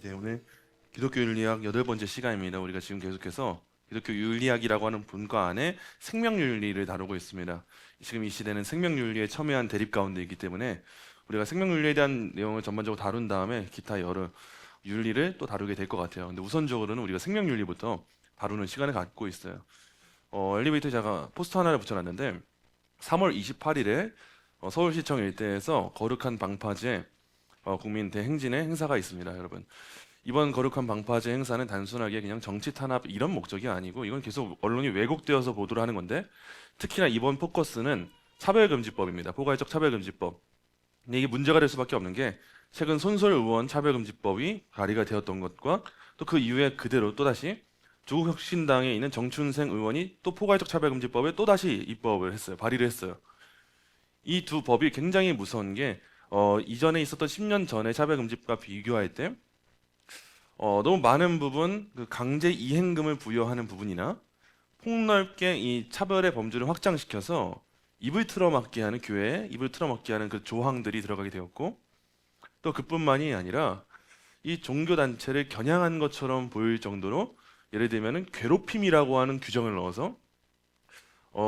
네, 오늘 기독교 윤리학 8번째 시간입니다. 우리가 지금 계속해서 기독교 윤리학이라고 하는 분과 안에 생명윤리를 다루고 있습니다. 지금 이 시대는 생명윤리에 첨예한 대립 가운데 있기 때문에 우리가 생명윤리에 대한 내용을 전반적으로 다룬 다음에 기타 여러 윤리를 또 다루게 될 것 같아요. 근데 우선적으로는 우리가 생명윤리부터 다루는 시간을 갖고 있어요. 엘리베이터에 제가 포스터 하나를 붙여놨는데 3월 28일에 서울시청 일대에서 거룩한 방파제 국민 대행진의 행사가 있습니다, 여러분. 이번 거룩한 방파제 행사는 단순하게 그냥 정치 탄압 이런 목적이 아니고 이건 계속 언론이 왜곡되어서 보도를 하는 건데, 특히나 이번 포커스는 차별금지법입니다. 포괄적 차별금지법. 근데 이게 문제가 될 수밖에 없는 게 최근 손솔 의원 차별금지법이 발의가 되었던 것과 또 그 이후에 그대로 또다시 조국혁신당에 있는 정춘생 의원이 또 포괄적 차별금지법에 또다시 입법을 했어요. 발의를 했어요. 이 두 법이 굉장히 무서운 게 이전에 있었던 10년 전의 차별금지법과 비교할 때 너무 많은 부분, 그 강제 이행금을 부여하는 부분이나 폭넓게 이 차별의 범주를 확장시켜서 입을 틀어막게 하는, 교회에 입을 틀어막게 하는 그 조항들이 들어가게 되었고, 또 그뿐만이 아니라 이 종교단체를 겨냥한 것처럼 보일 정도로 예를 들면은 괴롭힘이라고 하는 규정을 넣어서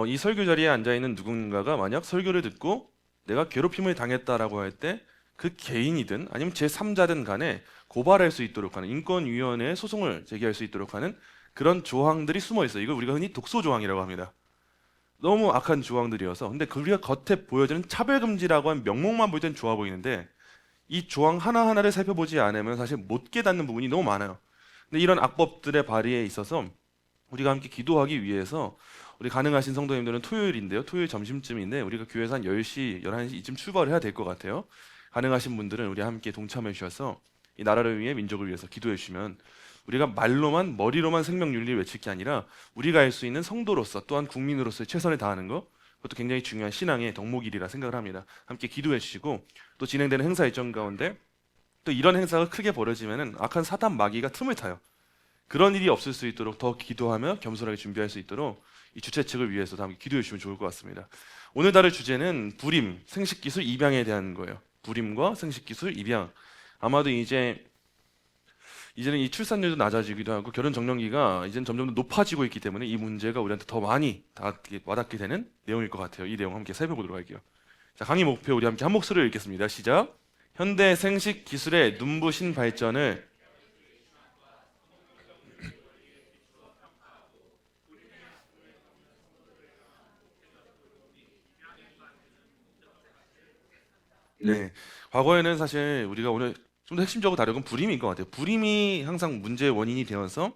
이 설교 자리에 앉아있는 누군가가 만약 설교를 듣고 내가 괴롭힘을 당했다라고 할 때 그 개인이든 아니면 제3자든 간에 고발할 수 있도록 하는, 인권위원회에 소송을 제기할 수 있도록 하는 그런 조항들이 숨어 있어요. 이걸 우리가 흔히 독소 조항이라고 합니다. 너무 악한 조항들이어서. 근데 우리가 겉에 보여지는 차별금지라고 하는 명목만 볼 땐 좋아 보이는데 이 조항 하나하나를 살펴보지 않으면 사실 못 깨닫는 부분이 너무 많아요. 근데 이런 악법들의 발의에 있어서 우리가 함께 기도하기 위해서, 우리 가능하신 성도님들은 토요일인데요, 토요일 점심쯤인데 우리가 교회에서 한 10시, 11시 이쯤 출발을 해야 될 것 같아요. 가능하신 분들은 우리 함께 동참해 주셔서 이 나라를 위해, 민족을 위해서 기도해 주시면 우리가 말로만, 머리로만 생명윤리를 외칠 게 아니라 우리가 할 수 있는 성도로서 또한 국민으로서의 최선을 다하는 것, 그것도 굉장히 중요한 신앙의 덕목이라 생각을 합니다. 함께 기도해 주시고, 또 진행되는 행사 일정 가운데 또 이런 행사가 크게 벌어지면은 악한 사단 마귀가 틈을 타요. 그런 일이 없을 수 있도록 더 기도하며 겸손하게 준비할 수 있도록 이 주최 측을 위해서도 함께 기도해 주시면 좋을 것 같습니다. 오늘 다룰 주제는 불임, 생식기술, 입양에 대한 거예요. 불임과 생식기술, 입양. 아마도 이제는 이 출산율도 낮아지기도 하고 결혼 정년기가 이제는 점점 더 높아지고 있기 때문에 이 문제가 우리한테 더 많이 와닿게 되는 내용일 것 같아요. 이 내용 함께 살펴보도록 할게요. 자, 강의 목표 우리 함께 한 목소리를 읽겠습니다. 시작. 현대 생식기술의 눈부신 발전을 네. 과거에는 사실 우리가 오늘 좀 더 핵심적으로 다룬 건 불임인 것 같아요. 불임이 항상 문제의 원인이 되어서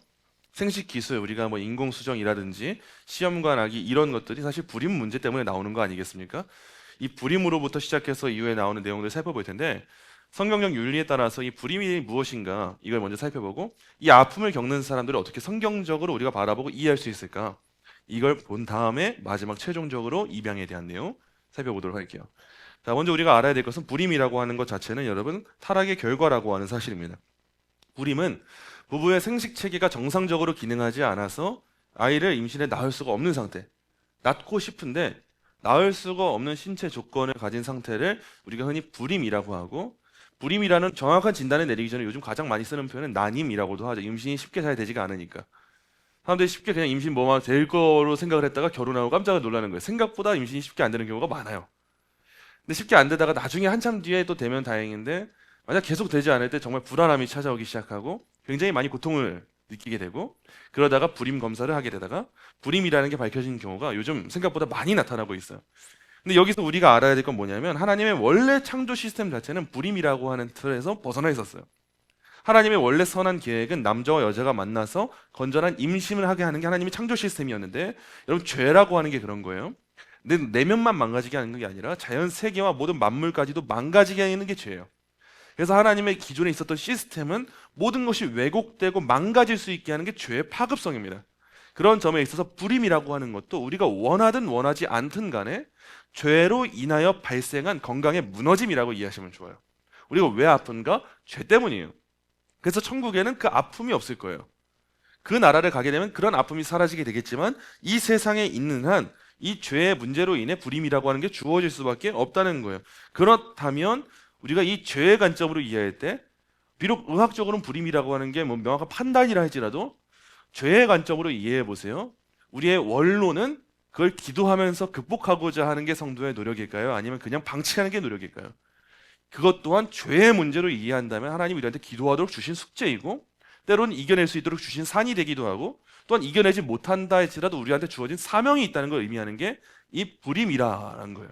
생식 기술, 우리가 뭐 인공수정이라든지 시험관 아기 이런 것들이 사실 불임 문제 때문에 나오는 거 아니겠습니까? 이 불임으로부터 시작해서 이후에 나오는 내용들을 살펴볼 텐데, 성경적 윤리에 따라서 이 불임이 무엇인가 이걸 먼저 살펴보고, 이 아픔을 겪는 사람들을 어떻게 성경적으로 우리가 바라보고 이해할 수 있을까, 이걸 본 다음에 마지막 최종적으로 입양에 대한 내용 살펴보도록 할게요. 자, 먼저 우리가 알아야 될 것은 불임이라고 하는 것 자체는 여러분 타락의 결과라고 하는 사실입니다. 불임은 부부의 생식 체계가 정상적으로 기능하지 않아서 아이를 임신해 낳을 수가 없는 상태, 낳고 싶은데 낳을 수가 없는 신체 조건을 가진 상태를 우리가 흔히 불임이라고 하고, 불임이라는 정확한 진단을 내리기 전에 요즘 가장 많이 쓰는 표현은 난임이라고도 하죠. 임신이 쉽게 잘 되지가 않으니까. 사람들이 쉽게 그냥 임신 뭐만 될 거로 생각을 했다가 결혼하고 깜짝 놀라는 거예요. 생각보다 임신이 쉽게 안 되는 경우가 많아요. 근데 쉽게 안 되다가 나중에 한참 뒤에 또 되면 다행인데, 만약 계속 되지 않을 때 정말 불안함이 찾아오기 시작하고 굉장히 많이 고통을 느끼게 되고, 그러다가 불임 검사를 하게 되다가 불임이라는 게 밝혀진 경우가 요즘 생각보다 많이 나타나고 있어요. 근데 여기서 우리가 알아야 될 건 뭐냐면, 하나님의 원래 창조 시스템 자체는 불임이라고 하는 틀에서 벗어나 있었어요. 하나님의 원래 선한 계획은 남자와 여자가 만나서 건전한 임신을 하게 하는 게 하나님의 창조 시스템이었는데, 여러분 죄라고 하는 게 그런 거예요. 내면만 망가지게 하는 게 아니라 자연 세계와 모든 만물까지도 망가지게 하는 게 죄예요. 그래서 하나님의 기존에 있었던 시스템은 모든 것이 왜곡되고 망가질 수 있게 하는 게 죄의 파급성입니다. 그런 점에 있어서 불임이라고 하는 것도 우리가 원하든 원하지 않든 간에 죄로 인하여 발생한 건강의 무너짐이라고 이해하시면 좋아요. 우리가 왜 아픈가? 죄 때문이에요. 그래서 천국에는 그 아픔이 없을 거예요. 그 나라를 가게 되면 그런 아픔이 사라지게 되겠지만, 이 세상에 있는 한 이 죄의 문제로 인해 불임이라고 하는 게 주어질 수밖에 없다는 거예요. 그렇다면 우리가 이 죄의 관점으로 이해할 때 비록 의학적으로는 불임이라고 하는 게 뭐 명확한 판단이라 할지라도 죄의 관점으로 이해해 보세요. 우리의 원로는 그걸 기도하면서 극복하고자 하는 게 성도의 노력일까요? 아니면 그냥 방치하는 게 노력일까요? 그것 또한 죄의 문제로 이해한다면 하나님 우리한테 기도하도록 주신 숙제이고, 때로는 이겨낼 수 있도록 주신 산이 되기도 하고, 또한 이겨내지 못한다 할지라도 우리한테 주어진 사명이 있다는 걸 의미하는 게 이 불임이라는 거예요.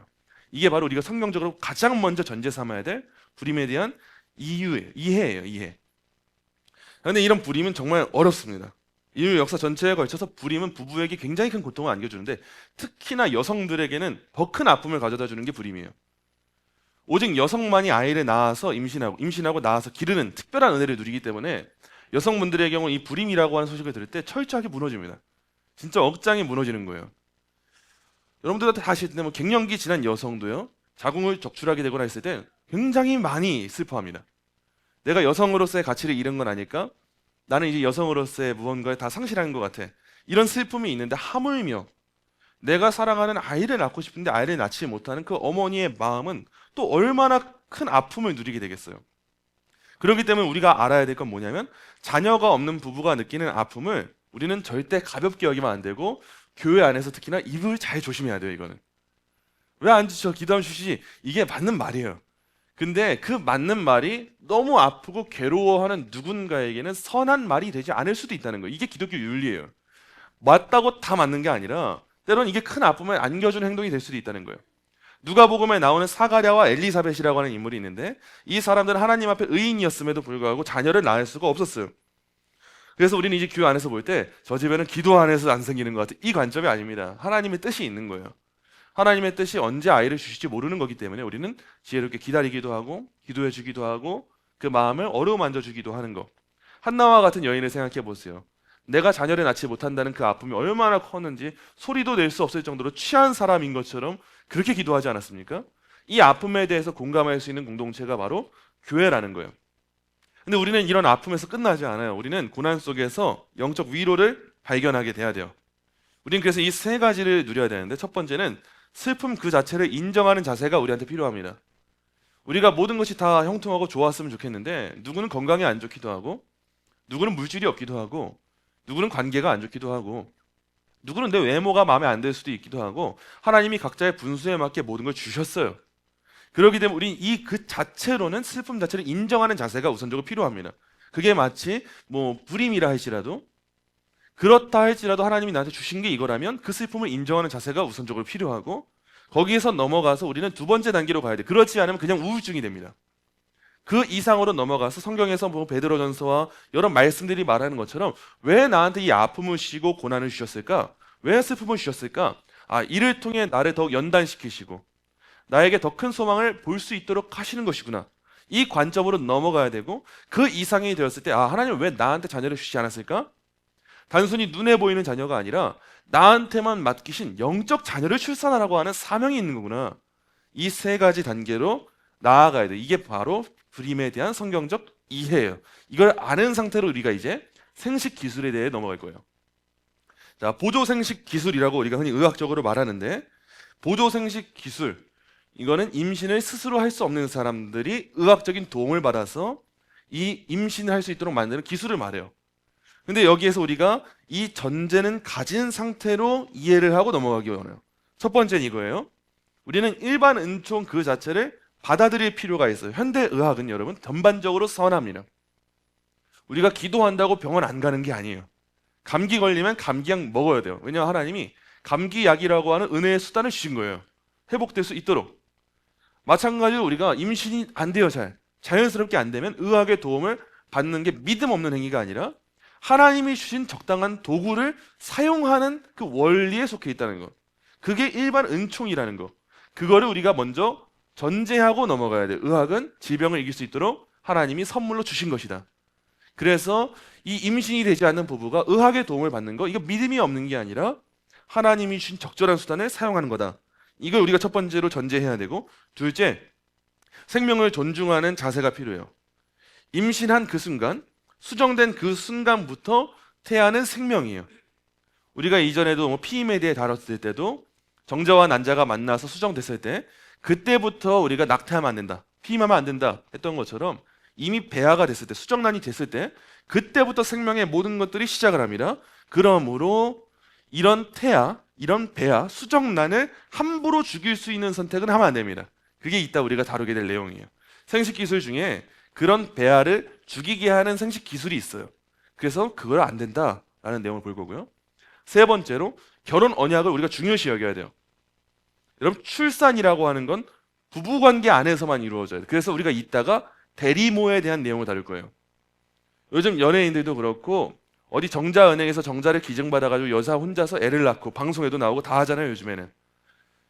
이게 바로 우리가 성경적으로 가장 먼저 전제 삼아야 될 불임에 대한 이해예요. 이해. 그런데 이런 불임은 정말 어렵습니다. 인류 역사 전체에 걸쳐서 불임은 부부에게 굉장히 큰 고통을 안겨주는데, 특히나 여성들에게는 더 큰 아픔을 가져다 주는 게 불임이에요. 오직 여성만이 아이를 낳아서 임신하고 낳아서 기르는 특별한 은혜를 누리기 때문에 여성분들의 경우 이 불임이라고 하는 소식을 들을 때 철저하게 무너집니다. 진짜 억장이 무너지는 거예요. 여러분들한테 다 아실 텐데 뭐 갱년기 지난 여성도요, 자궁을 적출하게 되거나 했을 때 굉장히 많이 슬퍼합니다. 내가 여성으로서의 가치를 잃은 건 아닐까? 나는 이제 여성으로서의 무언가를 다 상실한 것 같아. 이런 슬픔이 있는데 하물며 내가 사랑하는 아이를 낳고 싶은데 아이를 낳지 못하는 그 어머니의 마음은 또 얼마나 큰 아픔을 누리게 되겠어요. 그렇기 때문에 우리가 알아야 될 건 뭐냐면, 자녀가 없는 부부가 느끼는 아픔을 우리는 절대 가볍게 여기면 안 되고, 교회 안에서 특히나 입을 잘 조심해야 돼요. 이거는 왜 안 주셔? 기도하면 주시지. 이게 맞는 말이에요. 근데 그 맞는 말이 너무 아프고 괴로워하는 누군가에게는 선한 말이 되지 않을 수도 있다는 거예요. 이게 기독교 윤리예요. 맞다고 다 맞는 게 아니라 때로는 이게 큰 아픔을 안겨주는 행동이 될 수도 있다는 거예요. 누가복음에 나오는 사가랴와 엘리사벳이라고 하는 인물이 있는데, 이 사람들은 하나님 앞에 의인이었음에도 불구하고 자녀를 낳을 수가 없었어요. 그래서 우리는 이제 교회 안에서 볼 때 저 집에는 기도 안 해서 안 생기는 것 같아, 이 관점이 아닙니다. 하나님의 뜻이 있는 거예요. 하나님의 뜻이 언제 아이를 주실지 모르는 거기 때문에 우리는 지혜롭게 기다리기도 하고 기도해 주기도 하고 그 마음을 어루만져 주기도 하는 거. 한나와 같은 여인을 생각해 보세요. 내가 자녀를 낳지 못한다는 그 아픔이 얼마나 컸는지 소리도 낼 수 없을 정도로 취한 사람인 것처럼 그렇게 기도하지 않았습니까? 이 아픔에 대해서 공감할 수 있는 공동체가 바로 교회라는 거예요. 근데 우리는 이런 아픔에서 끝나지 않아요. 우리는 고난 속에서 영적 위로를 발견하게 돼야 돼요. 우리는 그래서 이 세 가지를 누려야 되는데, 첫 번째는 슬픔 그 자체를 인정하는 자세가 우리한테 필요합니다. 우리가 모든 것이 다 형통하고 좋았으면 좋겠는데, 누구는 건강이 안 좋기도 하고, 누구는 물질이 없기도 하고, 누구는 관계가 안 좋기도 하고, 누구는 내 외모가 마음에 안 들 수도 있기도 하고, 하나님이 각자의 분수에 맞게 모든 걸 주셨어요. 그렇기 때문에 우리 이 그 자체로는 슬픔 자체를 인정하는 자세가 우선적으로 필요합니다. 그게 마치 뭐 불임이라 할지라도, 그렇다 할지라도 하나님이 나한테 주신 게 이거라면 그 슬픔을 인정하는 자세가 우선적으로 필요하고, 거기에서 넘어가서 우리는 두 번째 단계로 가야 돼. 그렇지 않으면 그냥 우울증이 됩니다. 그 이상으로 넘어가서 성경에서 뭐 베드로전서와 여러 말씀들이 말하는 것처럼, 왜 나한테 이 아픔을 주시고 고난을 주셨을까? 왜 슬픔을 주셨을까? 이를 통해 나를 더욱 연단시키시고 나에게 더 큰 소망을 볼 수 있도록 하시는 것이구나. 이 관점으로 넘어가야 되고, 그 이상이 되었을 때 하나님은 왜 나한테 자녀를 주시지 않았을까? 단순히 눈에 보이는 자녀가 아니라 나한테만 맡기신 영적 자녀를 출산하라고 하는 사명이 있는 거구나. 이 세 가지 단계로 나아가야 돼. 이게 바로 불임에 대한 성경적 이해예요. 이걸 아는 상태로 우리가 이제 생식 기술에 대해 넘어갈 거예요. 자, 보조 생식 기술이라고 우리가 흔히 의학적으로 말하는데, 보조 생식 기술, 이거는 임신을 스스로 할 수 없는 사람들이 의학적인 도움을 받아서 이 임신을 할 수 있도록 만드는 기술을 말해요. 근데 여기에서 우리가 이 전제는 가진 상태로 이해를 하고 넘어가기 원해요. 첫 번째는 이거예요. 우리는 일반 은총 그 자체를 받아들일 필요가 있어요. 현대 의학은 여러분 전반적으로 선합니다. 우리가 기도한다고 병원 안 가는 게 아니에요. 감기 걸리면 감기약 먹어야 돼요. 왜냐하면 하나님이 감기약이라고 하는 은혜의 수단을 주신 거예요. 회복될 수 있도록. 마찬가지로 우리가 임신이 안 돼요. 자연스럽게 안 되면 의학의 도움을 받는 게 믿음 없는 행위가 아니라 하나님이 주신 적당한 도구를 사용하는 그 원리에 속해 있다는 것. 그게 일반 은총이라는 것. 그거를 우리가 먼저 전제하고 넘어가야 돼. 의학은 질병을 이길 수 있도록 하나님이 선물로 주신 것이다. 그래서 이 임신이 되지 않는 부부가 의학의 도움을 받는 거, 이거 믿음이 없는 게 아니라 하나님이 주신 적절한 수단을 사용하는 거다. 이걸 우리가 첫 번째로 전제해야 되고, 둘째, 생명을 존중하는 자세가 필요해요. 임신한 그 순간, 수정된 그 순간부터 태아는 생명이에요. 우리가 이전에도 피임에 대해 다뤘을 때도 정자와 난자가 만나서 수정됐을 때, 그때부터 우리가 낙태하면 안 된다, 피임하면 안 된다 했던 것처럼, 이미 배아가 됐을 때, 수정란이 됐을 때 그때부터 생명의 모든 것들이 시작을 합니다. 그러므로 이런 태아, 이런 배아, 수정란을 함부로 죽일 수 있는 선택은 하면 안 됩니다. 그게 이따 우리가 다루게 될 내용이에요. 생식 기술 중에 그런 배아를 죽이게 하는 생식 기술이 있어요. 그래서 그걸 안 된다라는 내용을 볼 거고요. 세 번째로 결혼 언약을 우리가 중요시 여겨야 돼요. 여러분, 출산이라고 하는 건 부부관계 안에서만 이루어져요. 그래서 우리가 이따가 대리모에 대한 내용을 다룰 거예요. 요즘 연예인들도 그렇고 어디 정자은행에서 정자를 기증받아가지고 여자 혼자서 애를 낳고 방송에도 나오고 다 하잖아요, 요즘에는.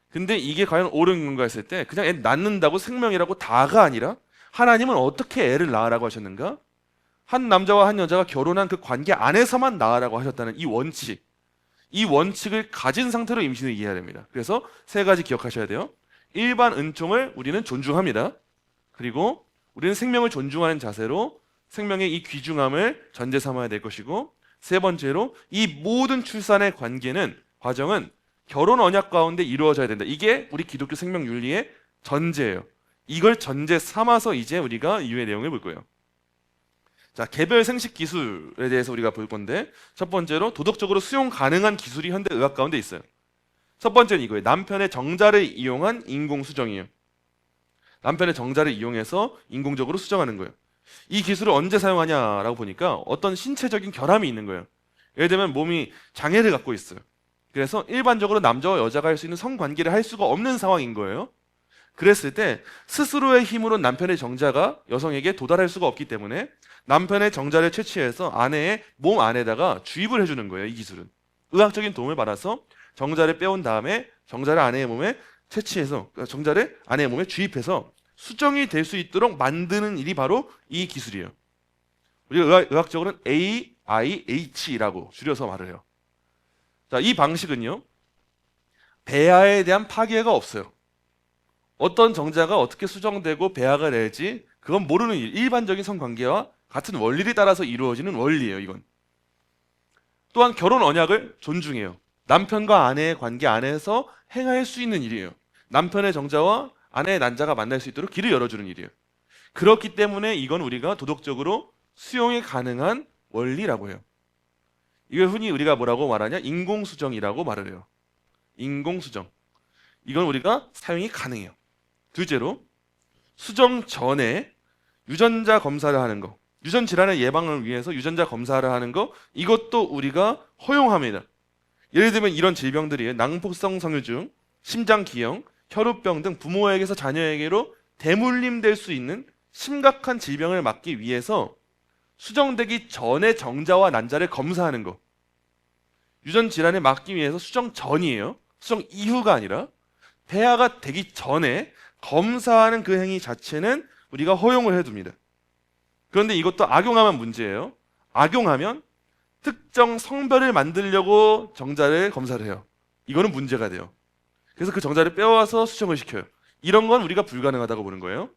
근데 이게 과연 옳은 건가 했을 때 그냥 애 낳는다고 생명이라고 다가 아니라 하나님은 어떻게 애를 낳으라고 하셨는가? 한 남자와 한 여자가 결혼한 그 관계 안에서만 낳으라고 하셨다는 이 원칙, 이 원칙을 가진 상태로 임신을 이해해야 됩니다. 그래서 세 가지 기억하셔야 돼요. 일반 은총을 우리는 존중합니다. 그리고 우리는 생명을 존중하는 자세로 생명의 이 귀중함을 전제 삼아야 될 것이고, 세 번째로 이 모든 출산의 과정은 결혼 언약 가운데 이루어져야 된다. 이게 우리 기독교 생명 윤리의 전제예요. 이걸 전제 삼아서 이제 우리가 이후의 내용을 볼 거예요. 자, 개별 생식 기술에 대해서 우리가 볼 건데, 첫 번째로 도덕적으로 수용 가능한 기술이 현대 의학 가운데 있어요. 첫 번째는 이거예요. 남편의 정자를 이용한 인공 수정이에요. 남편의 정자를 이용해서 인공적으로 수정하는 거예요. 이 기술을 언제 사용하냐라고 보니까 어떤 신체적인 결함이 있는 거예요. 예를 들면 몸이 장애를 갖고 있어요. 그래서 일반적으로 남자와 여자가 할 수 있는 성관계를 할 수가 없는 상황인 거예요. 그랬을 때 스스로의 힘으로 남편의 정자가 여성에게 도달할 수가 없기 때문에 남편의 정자를 채취해서 아내의 몸 안에다가 주입을 해주는 거예요. 이 기술은 의학적인 도움을 받아서 정자를 빼온 다음에 정자를 아내의 몸에 채취해서, 정자를 아내의 몸에 주입해서 수정이 될 수 있도록 만드는 일이 바로 이 기술이에요. 우리가 의학적으로는 AIH라고 줄여서 말을 해요. 자, 이 방식은요, 배아에 대한 파괴가 없어요. 어떤 정자가 어떻게 수정되고 배아가 될지 그건 모르는 일, 일반적인 성관계와 같은 원리를 따라서 이루어지는 원리예요. 이건 또한 결혼 언약을 존중해요. 남편과 아내의 관계 안에서 행할 수 있는 일이에요. 남편의 정자와 아내의 난자가 만날 수 있도록 길을 열어주는 일이에요. 그렇기 때문에 이건 우리가 도덕적으로 수용이 가능한 원리라고 해요. 이걸 흔히 우리가 뭐라고 말하냐? 인공수정이라고 말을 해요. 인공수정. 이건 우리가 사용이 가능해요. 둘째로, 수정 전에 유전자 검사를 하는 거, 유전 질환의 예방을 위해서 유전자 검사를 하는 거, 이것도 우리가 허용합니다. 예를 들면 이런 질병들이에요. 낭폭성 성유증, 심장기형, 혈우병 등 부모에게서 자녀에게로 대물림될 수 있는 심각한 질병을 막기 위해서 수정되기 전에 정자와 난자를 검사하는 거. 유전 질환을 막기 위해서 수정 전이에요. 수정 이후가 아니라 배아가 되기 전에 검사하는 그 행위 자체는 우리가 허용을 해둡니다. 그런데 이것도 악용하면 문제예요. 악용하면 특정 성별을 만들려고 정자를 검사를 해요. 이거는 문제가 돼요. 그래서 그 정자를 빼와서 수정을 시켜요. 이런 건 우리가 불가능하다고 보는 거예요.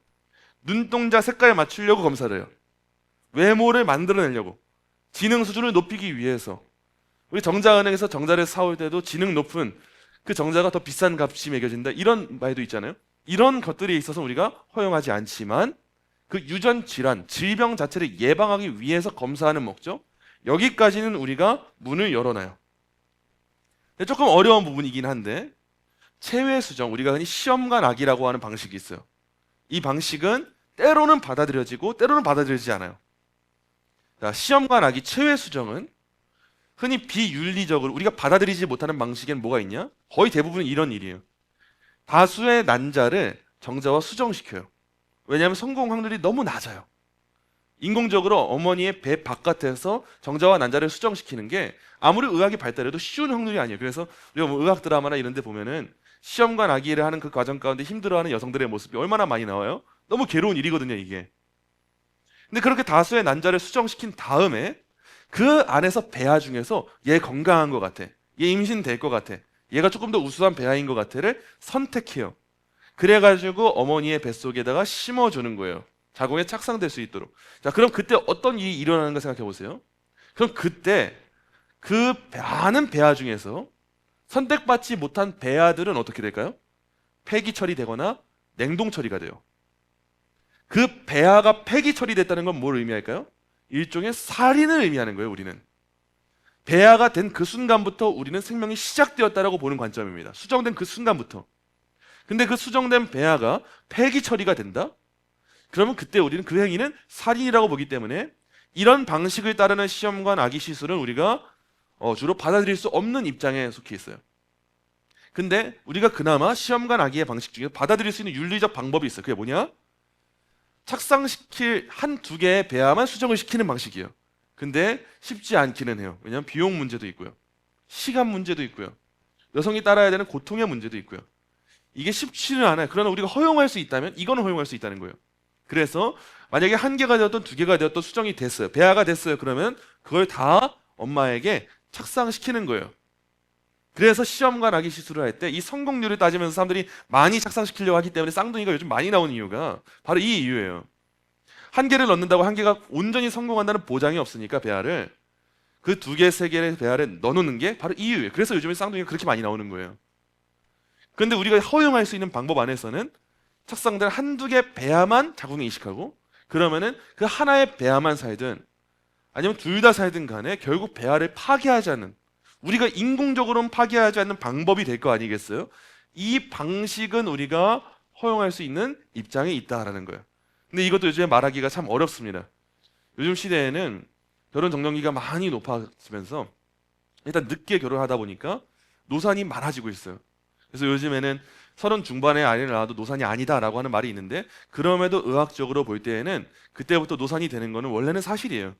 눈동자 색깔 맞추려고 검사를 해요. 외모를 만들어내려고, 지능 수준을 높이기 위해서. 우리 정자은행에서 정자를 사올 때도 지능 높은 그 정자가 더 비싼 값이 매겨진다, 이런 말도 있잖아요. 이런 것들이 있어서 우리가 허용하지 않지만 그 유전 질환, 질병 자체를 예방하기 위해서 검사하는 목적, 여기까지는 우리가 문을 열어놔요. 조금 어려운 부분이긴 한데, 체외 수정, 우리가 흔히 시험관 아기라고 하는 방식이 있어요. 이 방식은 때로는 받아들여지고 때로는 받아들여지지 않아요. 자, 시험관 아기 체외 수정은 흔히 비윤리적으로 우리가 받아들이지 못하는 방식에는 뭐가 있냐? 거의 대부분 이런 일이에요. 다수의 난자를 정자와 수정시켜요. 왜냐하면 성공 확률이 너무 낮아요. 인공적으로 어머니의 배 바깥에서 정자와 난자를 수정시키는 게 아무리 의학이 발달해도 쉬운 확률이 아니에요. 그래서 우리가 뭐 의학 드라마나 이런 데 보면은 시험관 아기를 하는 그 과정 가운데 힘들어하는 여성들의 모습이 얼마나 많이 나와요? 너무 괴로운 일이거든요, 이게. 근데 그렇게 다수의 난자를 수정시킨 다음에 그 안에서 배아 중에서 얘 건강한 것 같아, 얘 임신될 것 같아, 얘가 조금 더 우수한 배아인 것 같아를 선택해요. 그래가지고 어머니의 뱃속에다가 심어주는 거예요. 자궁에 착상될 수 있도록. 자, 그럼 그때 어떤 일이 일어나는가 생각해 보세요. 그럼 그때 그 많은 배아 중에서 선택받지 못한 배아들은 어떻게 될까요? 폐기 처리되거나 냉동 처리가 돼요. 그 배아가 폐기 처리됐다는 건 뭘 의미할까요? 일종의 살인을 의미하는 거예요. 우리는 배아가 된 그 순간부터 우리는 생명이 시작되었다라고 보는 관점입니다. 수정된 그 순간부터. 근데 그 수정된 배아가 폐기 처리가 된다? 그러면 그때 우리는 그 행위는 살인이라고 보기 때문에 이런 방식을 따르는 시험관 아기 시술은 우리가 주로 받아들일 수 없는 입장에 속해 있어요. 근데 우리가 그나마 시험관 아기의 방식 중에 받아들일 수 있는 윤리적 방법이 있어요. 그게 뭐냐? 착상시킬 한두 개의 배아만 수정을 시키는 방식이에요. 근데 쉽지 않기는 해요. 왜냐하면 비용 문제도 있고요. 시간 문제도 있고요. 여성이 따라야 되는 고통의 문제도 있고요. 이게 쉽지는 않아요. 그러나 우리가 허용할 수 있다면 이거는 허용할 수 있다는 거예요. 그래서 만약에 한 개가 되었던 두 개가 되었던 수정이 됐어요. 배아가 됐어요. 그러면 그걸 다 엄마에게 착상시키는 거예요. 그래서 시험관 아기 시술을 할 때 이 성공률을 따지면서 사람들이 많이 착상시키려고 하기 때문에 쌍둥이가 요즘 많이 나오는 이유가 바로 이 이유예요. 한 개를 넣는다고 한 개가 온전히 성공한다는 보장이 없으니까 배아를 그 두 개, 세 개의 배아를 넣어놓는 게 바로 이유예요. 그래서 요즘에 쌍둥이가 그렇게 많이 나오는 거예요. 그런데 우리가 허용할 수 있는 방법 안에서는 착상된 한두 개 배아만 자궁에 이식하고 그러면은 그 하나의 배아만 살든 아니면 둘 다 살든 간에 결국 배아를 파괴하지 않는 우리가 인공적으로는 파괴하지 않는 방법이 될 거 아니겠어요? 이 방식은 우리가 허용할 수 있는 입장에 있다라는 거예요. 근데 이것도 요즘에 말하기가 참 어렵습니다. 요즘 시대에는 결혼 정년기가 많이 높아지면서 일단 늦게 결혼하다 보니까 노산이 많아지고 있어요. 그래서 요즘에는 30 중반에 아이를 낳아도 노산이 아니다라고 하는 말이 있는데 그럼에도 의학적으로 볼 때에는 그때부터 노산이 되는 거는 원래는 사실이에요.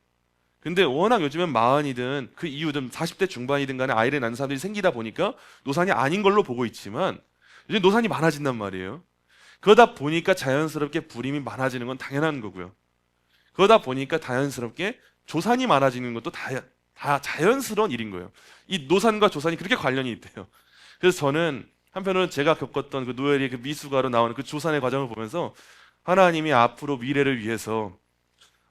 근데 워낙 요즘엔 40이든 그 이후든 40대 중반이든 간에 아이를 낳는 사람들이 생기다 보니까 노산이 아닌 걸로 보고 있지만 요즘 노산이 많아진단 말이에요. 그러다 보니까 자연스럽게 불임이 많아지는 건 당연한 거고요. 그러다 보니까 자연스럽게 조산이 많아지는 것도 다 자연스러운 일인 거예요. 이 노산과 조산이 그렇게 관련이 있대요. 그래서 저는 한편으로는 제가 겪었던 그 노엘이 그 미숙아로 나오는 그 조산의 과정을 보면서 하나님이 앞으로 미래를 위해서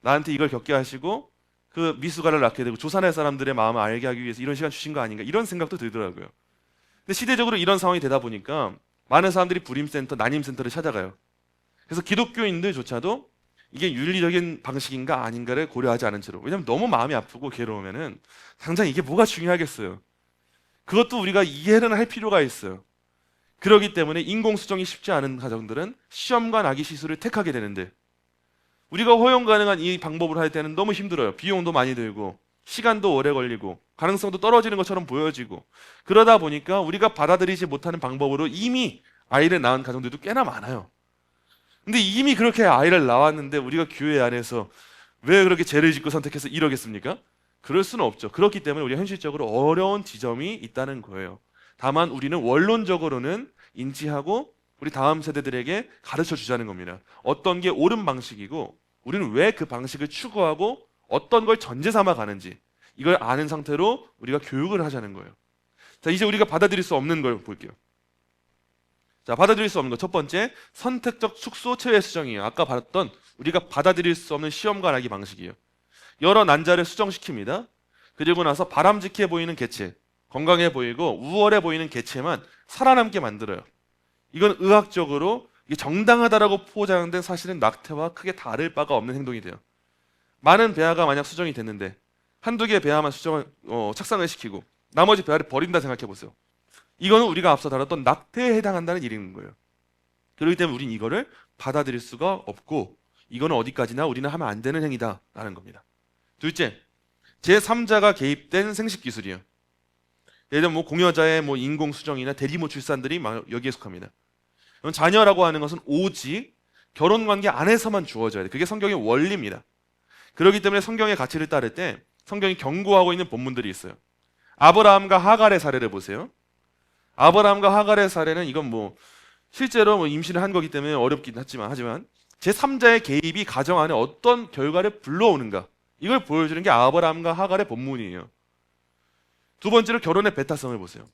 나한테 이걸 겪게 하시고 그 미숙아를 낳게 되고 조산의 사람들의 마음을 알게 하기 위해서 이런 시간 주신 거 아닌가 이런 생각도 들더라고요. 근데 시대적으로 이런 상황이 되다 보니까 많은 사람들이 불임센터, 난임센터를 찾아가요. 그래서 기독교인들조차도 이게 윤리적인 방식인가 아닌가를 고려하지 않은 채로 왜냐하면 너무 마음이 아프고 괴로우면은 당장 이게 뭐가 중요하겠어요. 그것도 우리가 이해는 할 필요가 있어요. 그렇기 때문에 인공수정이 쉽지 않은 가정들은 시험관 아기 시술을 택하게 되는데 우리가 허용 가능한 이 방법을 할 때는 너무 힘들어요. 비용도 많이 들고 시간도 오래 걸리고 가능성도 떨어지는 것처럼 보여지고 그러다 보니까 우리가 받아들이지 못하는 방법으로 이미 아이를 낳은 가정들도 꽤나 많아요. 근데 이미 그렇게 아이를 낳았는데 우리가 교회 안에서 왜 그렇게 죄를 짓고 선택해서 이러겠습니까? 그럴 수는 없죠. 그렇기 때문에 우리가 현실적으로 어려운 지점이 있다는 거예요. 다만 우리는 원론적으로는 인지하고 우리 다음 세대들에게 가르쳐 주자는 겁니다. 어떤 게 옳은 방식이고 우리는 왜 그 방식을 추구하고 어떤 걸 전제 삼아 가는지 이걸 아는 상태로 우리가 교육을 하자는 거예요. 자, 이제 우리가 받아들일 수 없는 걸 볼게요. 자, 받아들일 수 없는 거 첫 번째, 선택적 축소 체외 수정이에요. 아까 봤던 우리가 받아들일 수 없는 시험관 아기 방식이에요. 여러 난자를 수정시킵니다. 그리고 나서 바람직해 보이는 개체, 건강해 보이고 우월해 보이는 개체만 살아남게 만들어요. 이건 의학적으로 이게 정당하다라고 포장된 사실은 낙태와 크게 다를 바가 없는 행동이 돼요. 많은 배아가 만약 수정이 됐는데 한두 개의 배아만 착상을 시키고 나머지 배아를 버린다 생각해 보세요. 이거는 우리가 앞서 다뤘던 낙태에 해당한다는 일인 거예요. 그렇기 때문에 우린 이거를 받아들일 수가 없고 이거는 어디까지나 우리는 하면 안 되는 행위다라는 겁니다. 둘째, 제3자가 개입된 생식 기술이에요. 예를 들면 공여자의 인공 수정이나 대리모 출산들이 여기에 속합니다. 자녀라고 하는 것은 오직 결혼 관계 안에서만 주어져야 돼. 그게 성경의 원리입니다. 그렇기 때문에 성경의 가치를 따를 때 성경이 경고하고 있는 본문들이 있어요. 아브라함과 하갈의 사례를 보세요. 아브라함과 하갈의 사례는 이건 실제로 임신을 한 거기 때문에 어렵긴 하지만 제3자의 개입이 가정 안에 어떤 결과를 불러오는가 이걸 보여주는 게 아브라함과 하갈의 본문이에요. 두 번째로 결혼의 배타성을 보세요.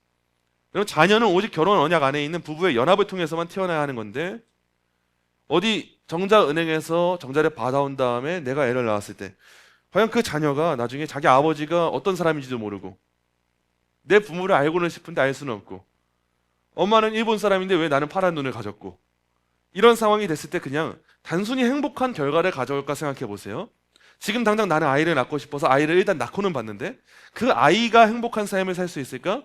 여러분, 자녀는 오직 결혼 언약 안에 있는 부부의 연합을 통해서만 태어나야 하는 건데 어디 정자은행에서 정자를 받아온 다음에 내가 애를 낳았을 때 과연 그 자녀가 나중에 자기 아버지가 어떤 사람인지도 모르고 내 부모를 알고는 싶은데 알 수는 없고 엄마는 일본 사람인데 왜 나는 파란 눈을 가졌고 이런 상황이 됐을 때 그냥 단순히 행복한 결과를 가져올까 생각해 보세요. 지금 당장 나는 아이를 낳고 싶어서 아이를 일단 낳고는 봤는데 그 아이가 행복한 삶을 살 수 있을까?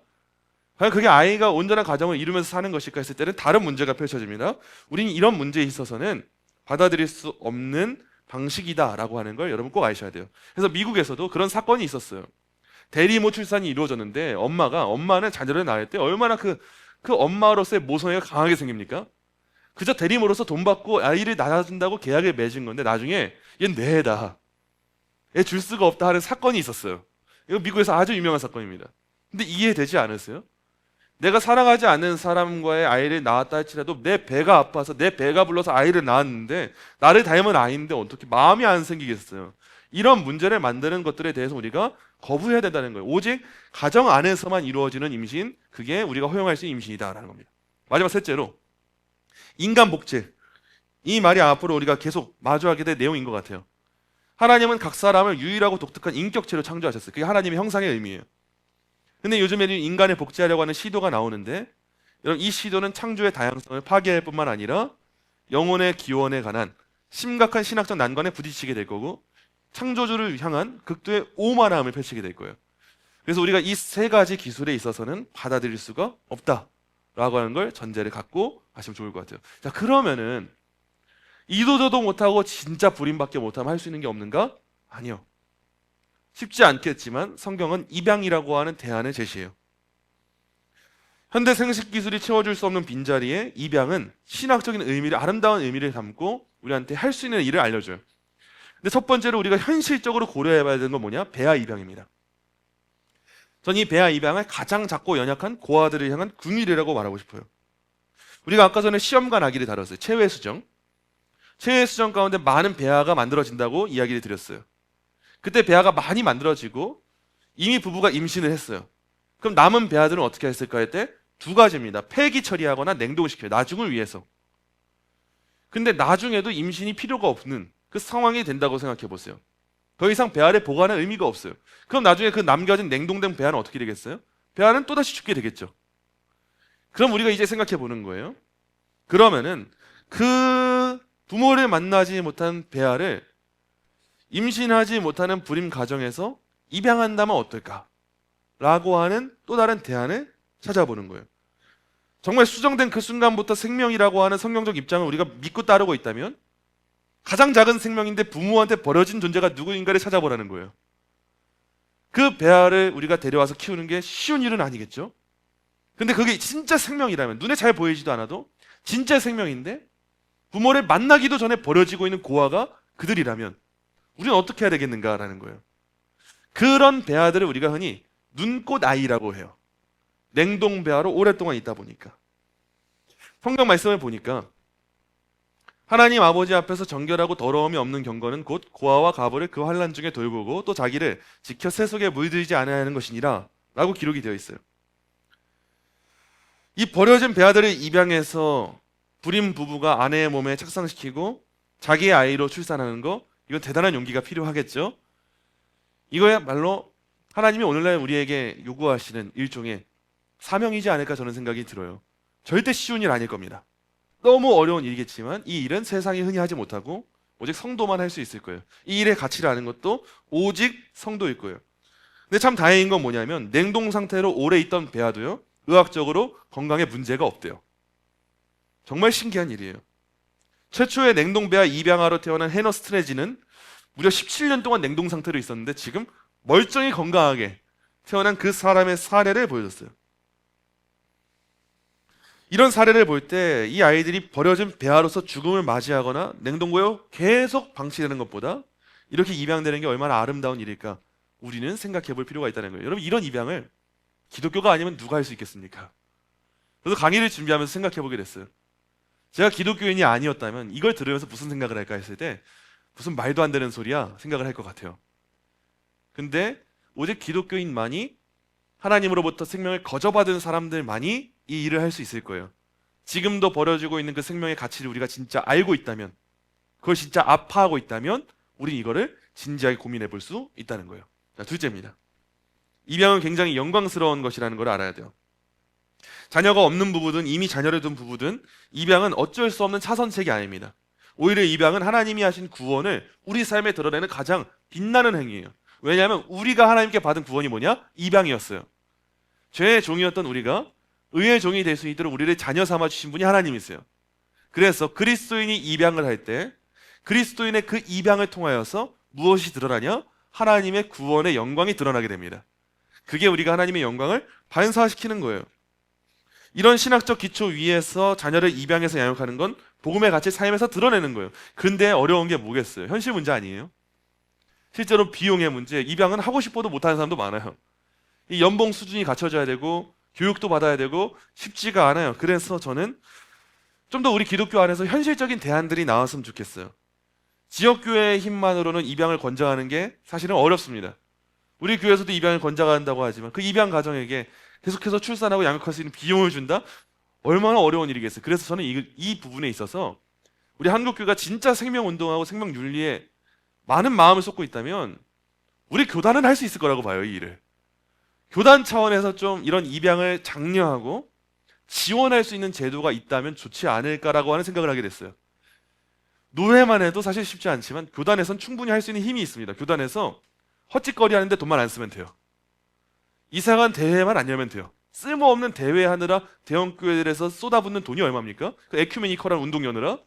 과연 그게 아이가 온전한 가정을 이루면서 사는 것일까 했을 때는 다른 문제가 펼쳐집니다. 우리는 이런 문제에 있어서는 받아들일 수 없는 방식이다라고 하는 걸 여러분 꼭 아셔야 돼요. 그래서 미국에서도 그런 사건이 있었어요. 대리모 출산이 이루어졌는데 엄마는 자녀를 낳을 때 얼마나 그 엄마로서의 모성애가 강하게 생깁니까? 그저 대리모로서 돈 받고 아이를 낳아준다고 계약을 맺은 건데 나중에 얘는 내 애다. 애 줄 수가 없다 하는 사건이 있었어요. 이거 미국에서 아주 유명한 사건입니다. 근데 이해되지 않으세요? 내가 사랑하지 않는 사람과의 아이를 낳았다 할지라도 내 배가 아파서 내 배가 불러서 아이를 낳았는데 나를 닮은 아이인데 어떻게 마음이 안 생기겠어요? 이런 문제를 만드는 것들에 대해서 우리가 거부해야 된다는 거예요. 오직 가정 안에서만 이루어지는 임신, 그게 우리가 허용할 수 있는 임신이다라는 겁니다. 마지막 셋째로 인간 복제. 이 말이 앞으로 우리가 계속 마주하게 될 내용인 것 같아요. 하나님은 각 사람을 유일하고 독특한 인격체로 창조하셨어요. 그게 하나님의 형상의 의미예요. 근데 요즘에는 인간을 복제하려고 하는 시도가 나오는데 여러분 이 시도는 창조의 다양성을 파괴할 뿐만 아니라 영혼의 기원에 관한 심각한 신학적 난관에 부딪히게 될 거고 창조주를 향한 극도의 오만함을 펼치게 될 거예요. 그래서 우리가 이 세 가지 기술에 있어서는 받아들일 수가 없다라고 하는 걸 전제를 갖고 하시면 좋을 것 같아요. 자, 그러면은 이도저도 못하고 진짜 불임밖에 못하면 할 수 있는 게 없는가? 아니요. 쉽지 않겠지만 성경은 입양이라고 하는 대안을 제시해요. 현대 생식 기술이 채워줄 수 없는 빈자리에 입양은 신학적인 의미를, 아름다운 의미를 담고 우리한테 할 수 있는 일을 알려줘요. 근데 첫 번째로 우리가 현실적으로 고려해봐야 되는 건 뭐냐? 배아 입양입니다. 전 이 배아 입양을 가장 작고 연약한 고아들을 향한 궁일이라고 말하고 싶어요. 우리가 아까 전에 시험관 아기를 다뤘어요. 체외 수정. 체외 수정 가운데 많은 배아가 만들어진다고 이야기를 드렸어요. 그때 배아가 많이 만들어지고 이미 부부가 임신을 했어요. 그럼 남은 배아들은 어떻게 했을까 할 때 두 가지입니다. 폐기 처리하거나 냉동시켜요. 나중을 위해서. 근데 나중에도 임신이 필요가 없는 그 상황이 된다고 생각해 보세요. 더 이상 배아를 보관할 의미가 없어요. 그럼 나중에 그 남겨진 냉동된 배아는 어떻게 되겠어요? 배아는 또다시 죽게 되겠죠. 그럼 우리가 이제 생각해 보는 거예요. 그러면은 그 부모를 만나지 못한 배아를 임신하지 못하는 불임 가정에서 입양한다면 어떨까? 라고 하는 또 다른 대안을 찾아보는 거예요. 정말 수정된 그 순간부터 생명이라고 하는 성경적 입장을 우리가 믿고 따르고 있다면 가장 작은 생명인데 부모한테 버려진 존재가 누구인가를 찾아보라는 거예요. 그 배아를 우리가 데려와서 키우는 게 쉬운 일은 아니겠죠? 근데 그게 진짜 생명이라면, 눈에 잘 보이지도 않아도 진짜 생명인데 부모를 만나기도 전에 버려지고 있는 고아가 그들이라면 우리는 어떻게 해야 되겠는가라는 거예요. 그런 배아들을 우리가 흔히 눈꽃 아이라고 해요. 냉동 배아로 오랫동안 있다 보니까. 성경 말씀을 보니까 하나님 아버지 앞에서 정결하고 더러움이 없는 경건은 곧 고아와 가부를 그 환난 중에 돌보고 또 자기를 지켜 새 속에 물들지 않아야 하는 것이니라 라고 기록이 되어 있어요. 이 버려진 배아들을 입양해서 불임 부부가 아내의 몸에 착상시키고 자기의 아이로 출산하는 거, 이건 대단한 용기가 필요하겠죠. 이거야말로 하나님이 오늘날 우리에게 요구하시는 일종의 사명이지 않을까 저는 생각이 들어요. 절대 쉬운 일 아닐 겁니다. 너무 어려운 일이겠지만 이 일은 세상이 흔히 하지 못하고 오직 성도만 할 수 있을 거예요. 이 일의 가치를 아는 것도 오직 성도일 거예요. 근데 참 다행인 건 뭐냐면 냉동 상태로 오래 있던 배아도요, 의학적으로 건강에 문제가 없대요. 정말 신기한 일이에요. 최초의 냉동 배아 입양아로 태어난 해너 스트레지는 무려 17년 동안 냉동 상태로 있었는데 지금 멀쩡히 건강하게 태어난 그 사람의 사례를 보여줬어요. 이런 사례를 볼 때 이 아이들이 버려진 배아로서 죽음을 맞이하거나 냉동고에 계속 방치되는 것보다 이렇게 입양되는 게 얼마나 아름다운 일일까 우리는 생각해 볼 필요가 있다는 거예요. 여러분, 이런 입양을 기독교가 아니면 누가 할 수 있겠습니까? 그래서 강의를 준비하면서 생각해 보게 됐어요. 제가 기독교인이 아니었다면 이걸 들으면서 무슨 생각을 할까 했을 때 무슨 말도 안 되는 소리야 생각을 할 것 같아요. 근데 오직 기독교인만이, 하나님으로부터 생명을 거저받은 사람들만이 이 일을 할 수 있을 거예요. 지금도 버려지고 있는 그 생명의 가치를 우리가 진짜 알고 있다면, 그걸 진짜 아파하고 있다면 우린 이거를 진지하게 고민해 볼 수 있다는 거예요. 자, 둘째입니다. 입양은 굉장히 영광스러운 것이라는 걸 알아야 돼요. 자녀가 없는 부부든 이미 자녀를 둔 부부든 입양은 어쩔 수 없는 차선책이 아닙니다. 오히려 입양은 하나님이 하신 구원을 우리 삶에 드러내는 가장 빛나는 행위예요. 왜냐하면 우리가 하나님께 받은 구원이 뭐냐? 입양이었어요. 죄의 종이었던 우리가 의의 종이 될 수 있도록 우리를 자녀 삼아 주신 분이 하나님이세요. 그래서 그리스도인이 입양을 할 때 그리스도인의 그 입양을 통하여서 무엇이 드러나냐? 하나님의 구원의 영광이 드러나게 됩니다. 그게 우리가 하나님의 영광을 반사시키는 거예요. 이런 신학적 기초 위에서 자녀를 입양해서 양육하는 건 복음의 가치 삶에서 드러내는 거예요. 근데 어려운 게 뭐겠어요? 현실 문제 아니에요? 실제로 비용의 문제, 입양은 하고 싶어도 못하는 사람도 많아요. 이 연봉 수준이 갖춰져야 되고 교육도 받아야 되고 쉽지가 않아요. 그래서 저는 좀 더 우리 기독교 안에서 현실적인 대안들이 나왔으면 좋겠어요. 지역교회의 힘만으로는 입양을 권장하는 게 사실은 어렵습니다. 우리 교회에서도 입양을 권장한다고 하지만 그 입양 가정에게 계속해서 출산하고 양육할 수 있는 비용을 준다? 얼마나 어려운 일이겠어요. 그래서 저는 이 부분에 있어서 우리 한국교회가 진짜 생명운동하고 생명윤리에 많은 마음을 쏟고 있다면 우리 교단은 할 수 있을 거라고 봐요. 이 일을. 교단 차원에서 좀 이런 입양을 장려하고 지원할 수 있는 제도가 있다면 좋지 않을까라고 하는 생각을 하게 됐어요. 노회만 해도 사실 쉽지 않지만 교단에선 충분히 할 수 있는 힘이 있습니다. 교단에서 헛짓거리 하는데 돈만 안 쓰면 돼요. 이상한 대회만 안 열면 돼요. 쓸모없는 대회 하느라 대형 교회들에서 쏟아붓는 돈이 얼마입니까? 그 에큐메니컬한 운동 여느라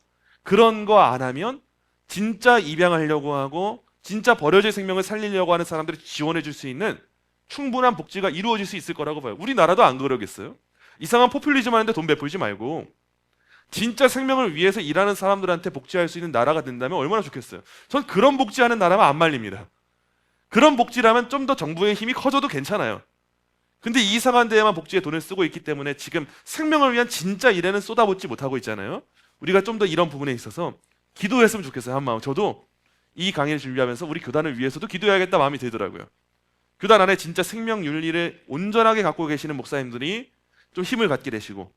그런 거 안 하면 진짜 입양하려고 하고 진짜 버려질 생명을 살리려고 하는 사람들이 지원해 줄 수 있는 충분한 복지가 이루어질 수 있을 거라고 봐요. 우리나라도 안 그러겠어요? 이상한 포퓰리즘 하는데 돈 베풀지 말고 진짜 생명을 위해서 일하는 사람들한테 복지할 수 있는 나라가 된다면 얼마나 좋겠어요. 전 그런 복지하는 나라면 안 말립니다. 그런 복지라면 좀 더 정부의 힘이 커져도 괜찮아요. 근데 이상한 데에만 복지에 돈을 쓰고 있기 때문에 지금 생명을 위한 진짜 일에는 쏟아붓지 못하고 있잖아요. 우리가 좀 더 이런 부분에 있어서 기도했으면 좋겠어요. 한 마음. 저도 이 강의를 준비하면서 우리 교단을 위해서도 기도해야겠다 마음이 들더라고요. 교단 안에 진짜 생명윤리를 온전하게 갖고 계시는 목사님들이 좀 힘을 갖게 되시고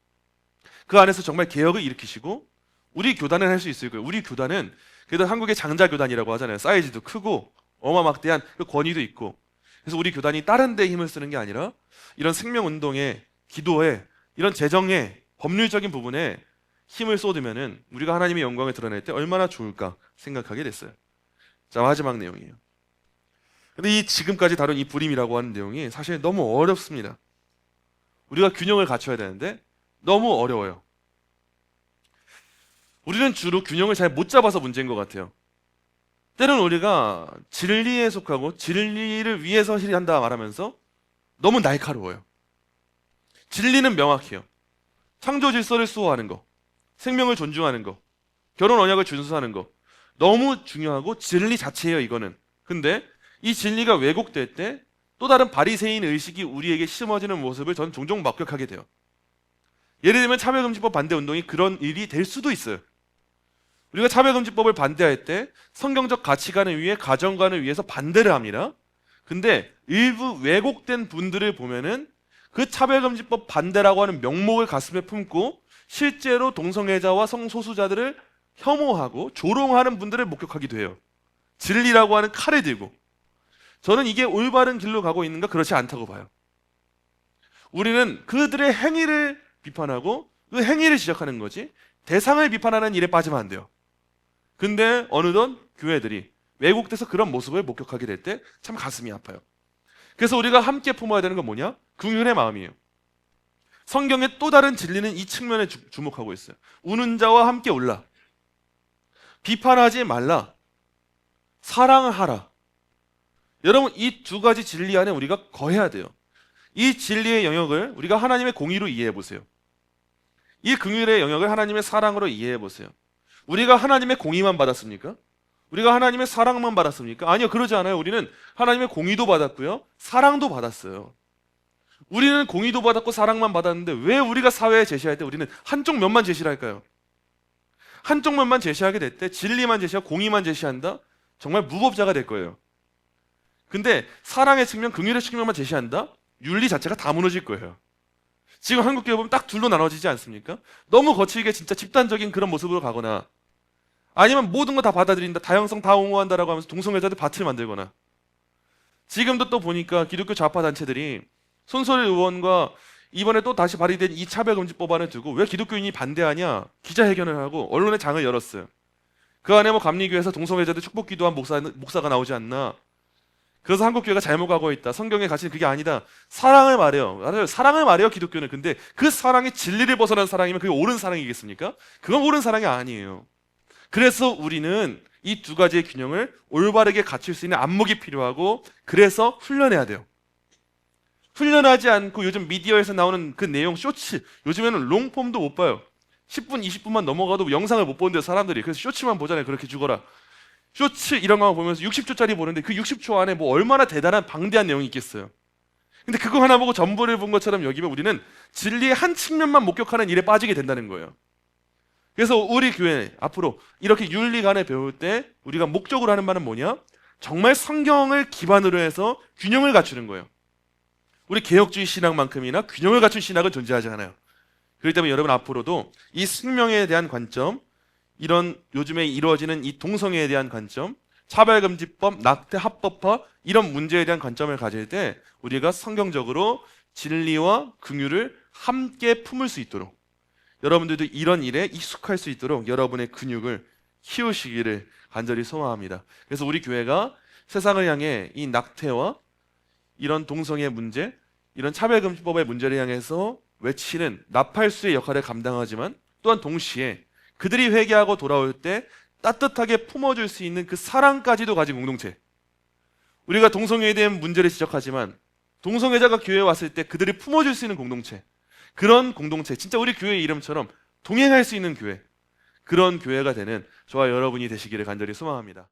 그 안에서 정말 개혁을 일으키시고 우리 교단은 할 수 있을 거예요. 우리 교단은 그래도 한국의 장자교단이라고 하잖아요. 사이즈도 크고 어마막대한 그 권위도 있고 그래서 우리 교단이 다른 데에 힘을 쓰는 게 아니라 이런 생명운동에 기도에 이런 재정에 법률적인 부분에 힘을 쏟으면은 우리가 하나님의 영광을 드러낼 때 얼마나 좋을까 생각하게 됐어요. 자, 마지막 내용이에요. 근데 이 지금까지 다룬 이 불임이라고 하는 내용이 사실 너무 어렵습니다. 우리가 균형을 갖춰야 되는데 너무 어려워요. 우리는 주로 균형을 잘 못 잡아서 문제인 것 같아요. 때로는 우리가 진리에 속하고 진리를 위해서 한다 말하면서 너무 날카로워요. 진리는 명확해요. 창조 질서를 수호하는 거, 생명을 존중하는 거, 결혼 언약을 준수하는 거 너무 중요하고 진리 자체예요. 이거는. 근데 이 진리가 왜곡될 때 또 다른 바리새인 의식이 우리에게 심어지는 모습을 전 종종 목격하게 돼요. 예를 들면 차별금지법 반대 운동이 그런 일이 될 수도 있어요. 우리가 차별금지법을 반대할 때 성경적 가치관을 위해 가정관을 위해서 반대를 합니다. 근데 일부 왜곡된 분들을 보면은 그 차별금지법 반대라고 하는 명목을 가슴에 품고 실제로 동성애자와 성소수자들을 혐오하고 조롱하는 분들을 목격하기도 해요. 진리라고 하는 칼을 들고. 저는 이게 올바른 길로 가고 있는가? 그렇지 않다고 봐요. 우리는 그들의 행위를 비판하고 그 행위를 지적하는 거지 대상을 비판하는 일에 빠지면 안 돼요. 근데 어느덧 교회들이 왜곡돼서 그런 모습을 목격하게 될 때 참 가슴이 아파요. 그래서 우리가 함께 품어야 되는 건 뭐냐? 긍휼의 마음이에요. 성경의 또 다른 진리는 이 측면에 주목하고 있어요. 우는 자와 함께 울라. 비판하지 말라. 사랑하라. 여러분, 이 두 가지 진리 안에 우리가 거해야 돼요. 이 진리의 영역을 우리가 하나님의 공의로 이해해 보세요. 이 긍휼의 영역을 하나님의 사랑으로 이해해 보세요. 우리가 하나님의 공의만 받았습니까? 우리가 하나님의 사랑만 받았습니까? 아니요, 그러지 않아요. 우리는 하나님의 공의도 받았고요, 사랑도 받았어요. 우리는 공의도 받았고 사랑만 받았는데 왜 우리가 사회에 제시할 때 우리는 한쪽 면만 제시를 할까요? 한쪽 면만 제시하게 될 때 진리만 제시하고 공의만 제시한다? 정말 무법자가 될 거예요. 근데 사랑의 측면, 긍휼의 측면만 제시한다? 윤리 자체가 다 무너질 거예요. 지금 한국교회 보면 딱 둘로 나눠지지 않습니까? 너무 거칠게 진짜 집단적인 그런 모습으로 가거나 아니면 모든 거 다 받아들인다, 다양성 다 옹호한다라고 하면서 동성애자들 밭을 만들거나 지금도 또 보니까 기독교 좌파 단체들이 손소리 의원과 이번에 또 다시 발의된 이 차별금지법안을 두고 왜 기독교인이 반대하냐 기자회견을 하고 언론의 장을 열었어요. 그 안에 뭐 감리교에서 동성애자들 축복기도한 목사가 나오지 않나. 그래서 한국교회가 잘못 가고 있다. 성경의 가치는 그게 아니다. 사랑을 말해요. 맞아요. 사랑을 말해요, 기독교는. 근데 그 사랑이 진리를 벗어난 사랑이면 그게 옳은 사랑이겠습니까? 그건 옳은 사랑이 아니에요. 그래서 우리는 이 두 가지의 균형을 올바르게 갖출 수 있는 안목이 필요하고, 그래서 훈련해야 돼요. 훈련하지 않고 요즘 미디어에서 나오는 그 내용 쇼츠, 요즘에는 롱폼도 못 봐요. 10분, 20분만 넘어가도 영상을 못 보는데 사람들이. 그래서 쇼츠만 보잖아요. 그렇게 죽어라. 쇼츠 이런 거 보면서 60초짜리 보는데 그 60초 안에 뭐 얼마나 대단한 방대한 내용이 있겠어요. 근데 그거 하나 보고 전부를 본 것처럼 여기면 우리는 진리의 한 측면만 목격하는 일에 빠지게 된다는 거예요. 그래서 우리 교회 앞으로 이렇게 윤리관을 배울 때 우리가 목적으로 하는 말은 뭐냐? 정말 성경을 기반으로 해서 균형을 갖추는 거예요. 우리 개혁주의 신학만큼이나 균형을 갖춘 신학은 존재하지 않아요. 그렇기 때문에 여러분 앞으로도 이 생명에 대한 관점, 이런 요즘에 이루어지는 이 동성애에 대한 관점, 차별금지법, 낙태 합법화 이런 문제에 대한 관점을 가질 때 우리가 성경적으로 진리와 긍휼을 함께 품을 수 있도록, 여러분들도 이런 일에 익숙할 수 있도록 여러분의 근육을 키우시기를 간절히 소망합니다. 그래서 우리 교회가 세상을 향해 이 낙태와 이런 동성애 문제, 이런 차별금지법의 문제를 향해서 외치는 나팔수의 역할을 감당하지만 또한 동시에 그들이 회개하고 돌아올 때 따뜻하게 품어줄 수 있는 그 사랑까지도 가진 공동체. 우리가 동성애에 대한 문제를 지적하지만 동성애자가 교회에 왔을 때 그들이 품어줄 수 있는 공동체, 그런 공동체, 진짜 우리 교회 이름처럼 동행할 수 있는 교회, 그런 교회가 되는 저와 여러분이 되시기를 간절히 소망합니다.